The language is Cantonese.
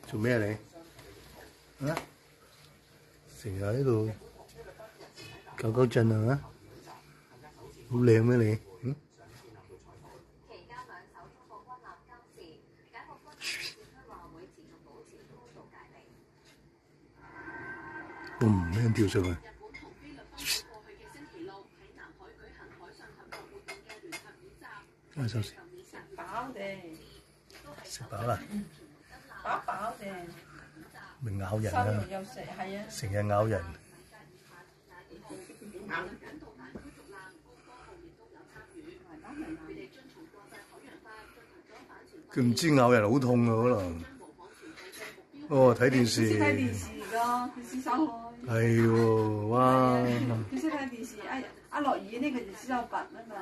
做咩你？啊？成日喺度搞搞震啊？好靚咩你？嗯？嘣一聲跳上去。啊，收線。飽嘅。食飽啦。飽嘅。咪咬人啊！收又食係啊。成日咬人。佢唔知咬人好痛啊，可能。哦，睇電視。佢識睇電視㗎，佢先收開。係喎，哇！佢識睇電視，阿樂兒呢個就先收拔啊嘛。